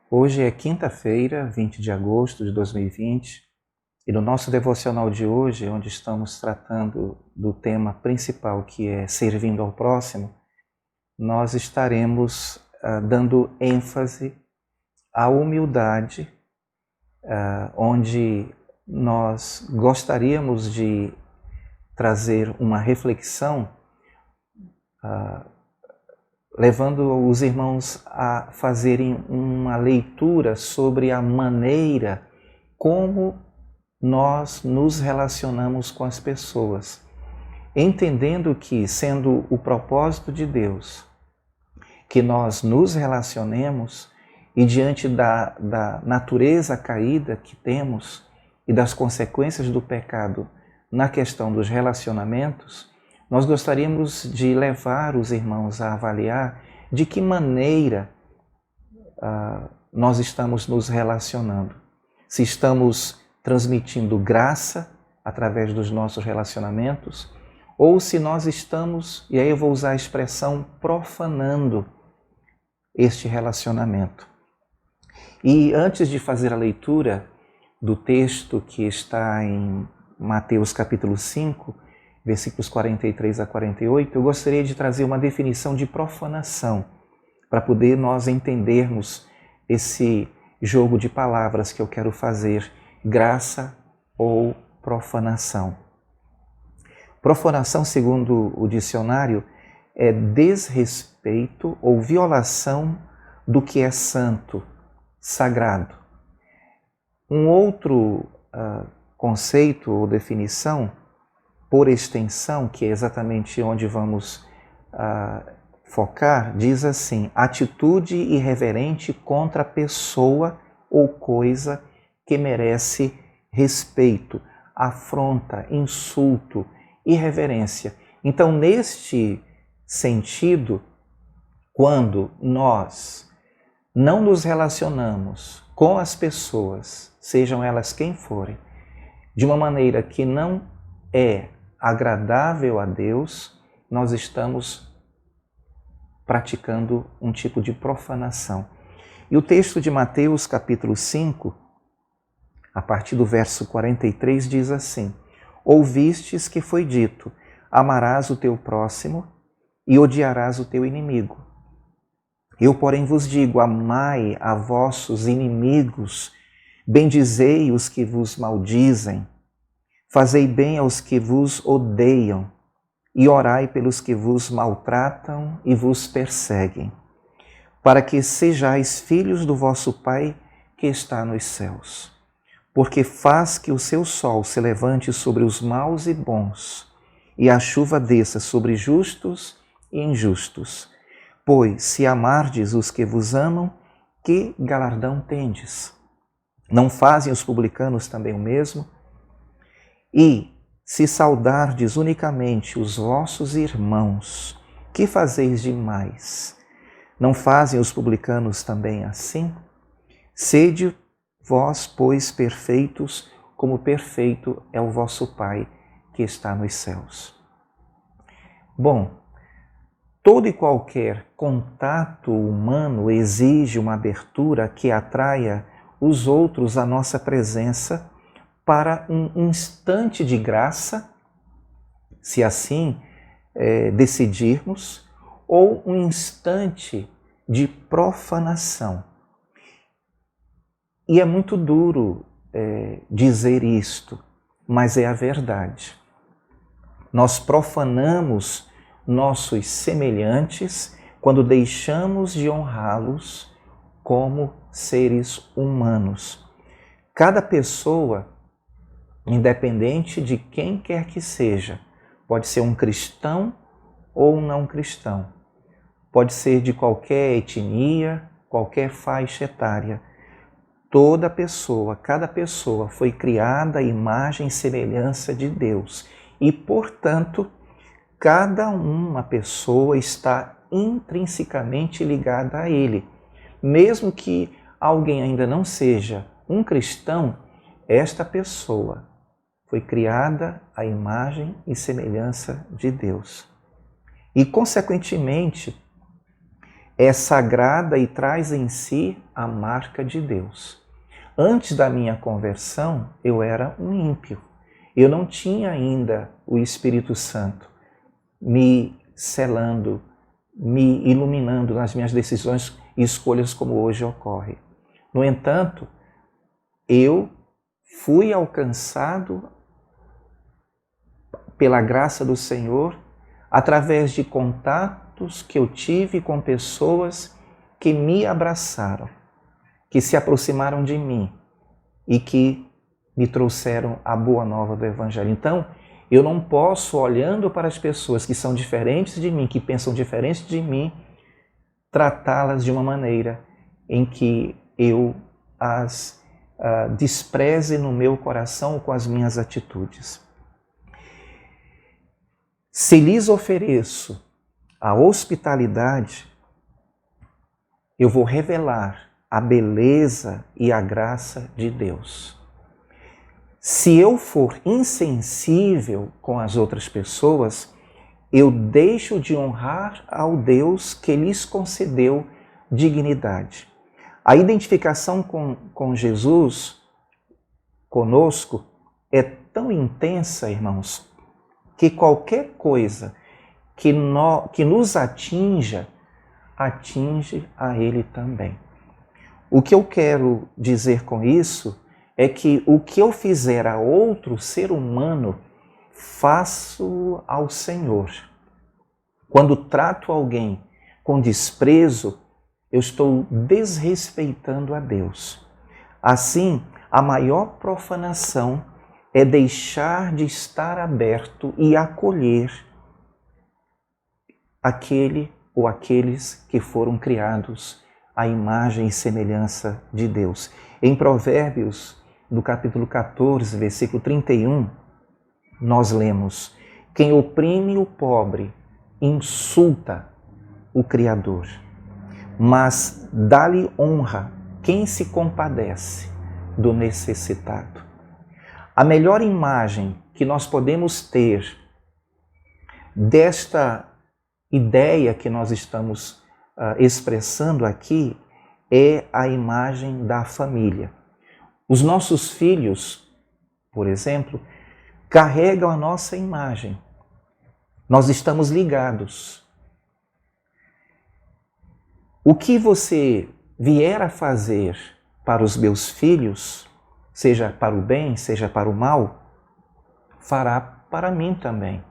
Hoje é quinta-feira, 20 de agosto de 2020, e no nosso devocional de hoje, onde estamos tratando do tema principal, que é servindo ao próximo, nós estaremos dando ênfase à humildade, onde nós gostaríamos de trazer uma reflexão, levando os irmãos a fazerem uma leitura sobre a maneira como nós nos relacionamos com as pessoas, entendendo que, sendo o propósito de Deus, que nós nos relacionemos e diante da natureza caída que temos e das consequências do pecado na questão dos relacionamentos, nós gostaríamos de levar os irmãos a avaliar de que maneira nós estamos nos relacionando. Se estamos transmitindo graça através dos nossos relacionamentos, ou se nós estamos, e aí eu vou usar a expressão, profanando este relacionamento. E antes de fazer a leitura do texto que está em Mateus capítulo 5, versículos 43 a 48, eu gostaria de trazer uma definição de profanação, para poder nós entendermos esse jogo de palavras que eu quero fazer, graça ou profanação. Profanação, segundo o dicionário, é desrespeito ou violação do que é santo, sagrado. Um outro conceito ou definição, por extensão, que é exatamente onde vamos focar, diz assim: atitude irreverente contra a pessoa ou coisa que merece respeito, afronta, insulto, irreverência. Então, neste sentido, quando nós não nos relacionamos com as pessoas, sejam elas quem forem, de uma maneira que não é agradável a Deus, nós estamos praticando um tipo de profanação. E o texto de Mateus, capítulo 5, a partir do verso 43, diz assim: ouvistes que foi dito, amarás o teu próximo e odiarás o teu inimigo. Eu, porém, vos digo, amai a vossos inimigos, bendizei os que vos maldizem, fazei bem aos que vos odeiam, e orai pelos que vos maltratam e vos perseguem, para que sejais filhos do vosso Pai que está nos céus. Porque faz que o seu sol se levante sobre os maus e bons, e a chuva desça sobre justos e injustos. Pois, se amardes os que vos amam, que galardão tendes? Não fazem os publicanos também o mesmo? E, se saudardes unicamente os vossos irmãos, que fazeis demais? Não fazem os publicanos também assim? Sede vós, pois, perfeitos, como perfeito é o vosso Pai que está nos céus. Bom, todo e qualquer contato humano exige uma abertura que atraia os outros à nossa presença para um instante de graça, se assim decidirmos, ou um instante de profanação. E é muito duro dizer isto, mas é a verdade. Nós profanamos nossos semelhantes quando deixamos de honrá-los como seres humanos. Cada pessoa, independente de quem quer que seja, pode ser um cristão ou um não cristão, pode ser de qualquer etnia, qualquer faixa etária. Toda pessoa, cada pessoa foi criada à imagem e semelhança de Deus e, portanto, cada uma pessoa está intrinsecamente ligada a Ele. Mesmo que alguém ainda não seja um cristão, esta pessoa foi criada à imagem e semelhança de Deus. E, consequentemente, é sagrada e traz em si a marca de Deus. Antes da minha conversão, eu era um ímpio. Eu não tinha ainda o Espírito Santo me selando, me iluminando nas minhas decisões e escolhas como hoje ocorre. No entanto, eu fui alcançado pela graça do Senhor através de contatos que eu tive com pessoas que me abraçaram, que se aproximaram de mim e que me trouxeram a boa nova do Evangelho. Então, eu não posso, olhando para as pessoas que são diferentes de mim, que pensam diferente de mim, tratá-las de uma maneira em que eu as despreze no meu coração com as minhas atitudes. Se lhes ofereço a hospitalidade, eu vou revelar a beleza e a graça de Deus. Se eu for insensível com as outras pessoas, eu deixo de honrar ao Deus que lhes concedeu dignidade. A identificação com Jesus, conosco, é tão intensa, irmãos, que qualquer coisa que nos atinja, atinge a Ele também. O que eu quero dizer com isso é que o que eu fizer a outro ser humano, faço ao Senhor. Quando trato alguém com desprezo, eu estou desrespeitando a Deus. Assim, a maior profanação é deixar de estar aberto e acolher aquele ou aqueles que foram criados à imagem e semelhança de Deus. Em Provérbios, no capítulo 14, versículo 31, nós lemos: quem oprime o pobre insulta o Criador, mas dá-lhe honra quem se compadece do necessitado. A melhor imagem que nós podemos ter desta ideia que nós estamos expressando aqui é a imagem da família. Os nossos filhos, por exemplo, carregam a nossa imagem. Nós estamos ligados. O que você vier a fazer para os meus filhos, seja para o bem, seja para o mal, fará para mim também.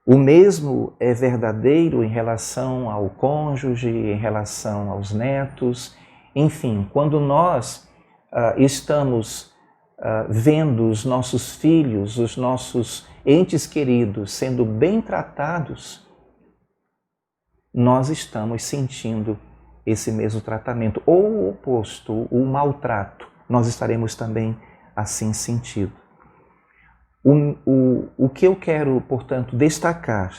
O mesmo é verdadeiro em relação ao cônjuge, em relação aos netos. Enfim, quando nós estamos vendo os nossos filhos, os nossos entes queridos sendo bem tratados, nós estamos sentindo esse mesmo tratamento. Ou o oposto, o maltrato, nós estaremos também assim sentindo. O que eu quero, portanto, destacar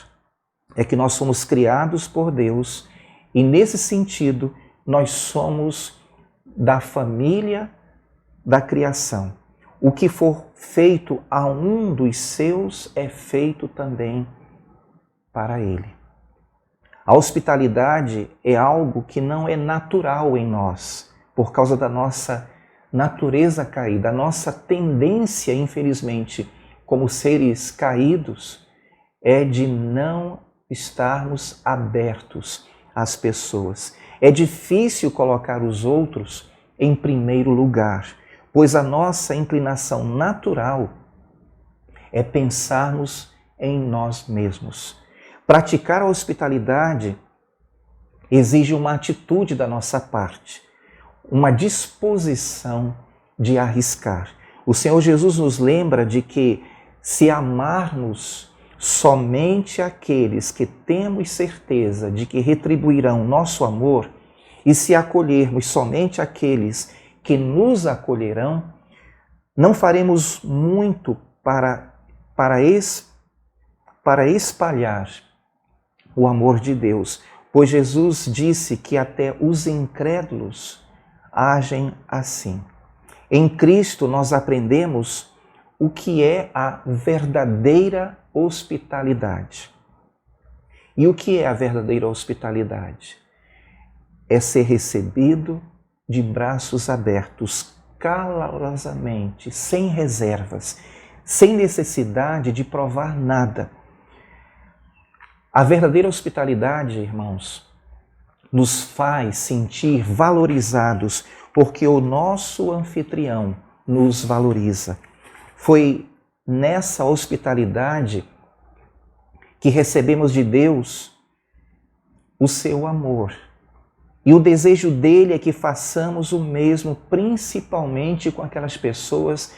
é que nós somos criados por Deus e, nesse sentido, nós somos da família da criação. O que for feito a um dos seus é feito também para ele. A hospitalidade é algo que não é natural em nós, por causa da nossa natureza caída, a nossa tendência, infelizmente, como seres caídos, é de não estarmos abertos às pessoas. É difícil colocar os outros em primeiro lugar, pois a nossa inclinação natural é pensarmos em nós mesmos. Praticar a hospitalidade exige uma atitude da nossa parte, uma disposição de arriscar. O Senhor Jesus nos lembra de que se amarmos somente aqueles que temos certeza de que retribuirão nosso amor, e se acolhermos somente aqueles que nos acolherão, não faremos muito para espalhar o amor de Deus, pois Jesus disse que até os incrédulos agem assim. Em Cristo nós aprendemos o que é a verdadeira hospitalidade. E o que é a verdadeira hospitalidade? é ser recebido de braços abertos, calorosamente, sem reservas, sem necessidade de provar nada. A verdadeira hospitalidade, irmãos, nos faz sentir valorizados, porque o nosso anfitrião nos valoriza. Foi nessa hospitalidade que recebemos de Deus o seu amor. E o desejo dele é que façamos o mesmo, principalmente com aquelas pessoas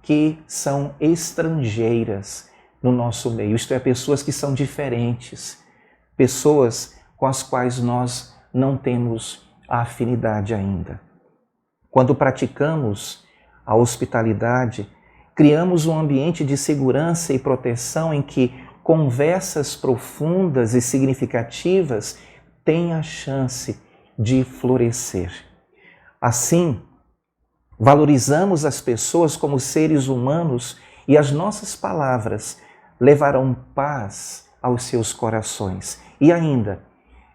que são estrangeiras no nosso meio. Isto é, pessoas que são diferentes, pessoas com as quais nós não temos a afinidade ainda. Quando praticamos a hospitalidade, criamos um ambiente de segurança e proteção em que conversas profundas e significativas têm a chance de florescer. Assim, valorizamos as pessoas como seres humanos e as nossas palavras levarão paz aos seus corações. E ainda,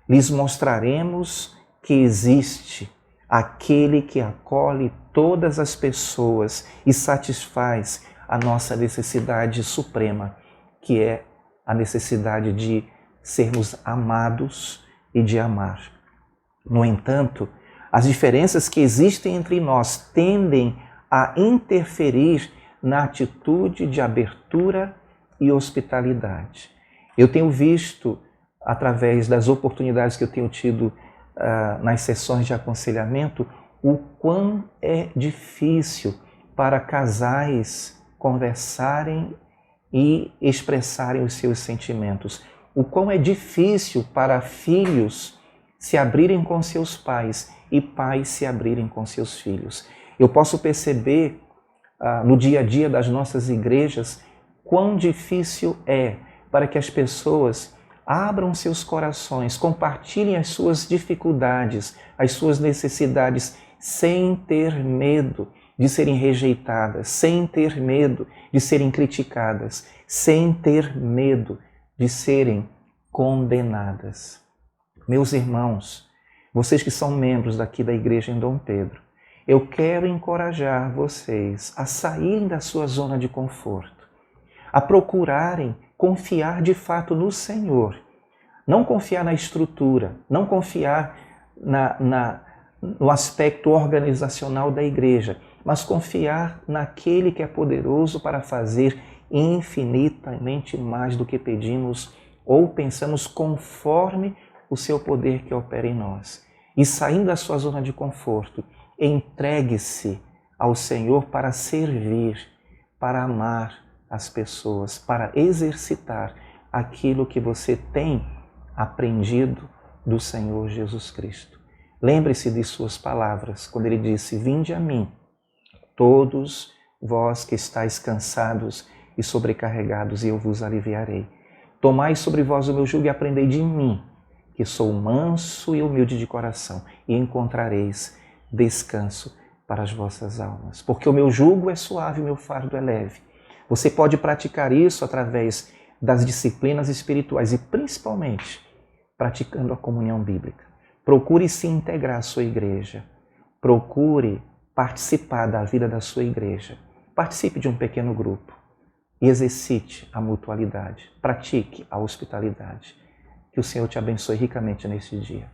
lhes mostraremos que existe aquele que acolhe todas as pessoas e satisfaz a nossa necessidade suprema, que é a necessidade de sermos amados e de amar. No entanto, as diferenças que existem entre nós tendem a interferir na atitude de abertura e hospitalidade. Eu tenho visto, através das oportunidades que eu tenho tido nas sessões de aconselhamento, o quão é difícil para casais conversarem e expressarem os seus sentimentos. O quão é difícil para filhos se abrirem com seus pais e pais se abrirem com seus filhos. Eu posso perceber no dia a dia das nossas igrejas quão difícil é para que as pessoas abram seus corações, compartilhem as suas dificuldades, as suas necessidades, sem ter medo de serem rejeitadas, sem ter medo de serem criticadas, sem ter medo de serem condenadas. Meus irmãos, vocês que são membros daqui da igreja em Dom Pedro, eu quero encorajar vocês a saírem da sua zona de conforto, a procurarem confiar de fato no Senhor. Não confiar na estrutura, não confiar no aspecto organizacional da igreja, mas confiar naquele que é poderoso para fazer infinitamente mais do que pedimos ou pensamos, conforme o seu poder que opera em nós. E saindo da sua zona de conforto, entregue-se ao Senhor para servir, para amar as pessoas, para exercitar aquilo que você tem aprendido do Senhor Jesus Cristo. Lembre-se de suas palavras, quando ele disse: vinde a mim, todos vós que estáis cansados e sobrecarregados, e eu vos aliviarei. Tomai sobre vós o meu jugo e aprendei de mim, que sou manso e humilde de coração, e encontrareis descanso para as vossas almas. Porque o meu jugo é suave e o meu fardo é leve. Você pode praticar isso através das disciplinas espirituais e principalmente praticando a comunhão bíblica. Procure se integrar à sua igreja. Procure participar da vida da sua igreja. Participe de um pequeno grupo e exercite a mutualidade. Pratique a hospitalidade. Que o Senhor te abençoe ricamente neste dia.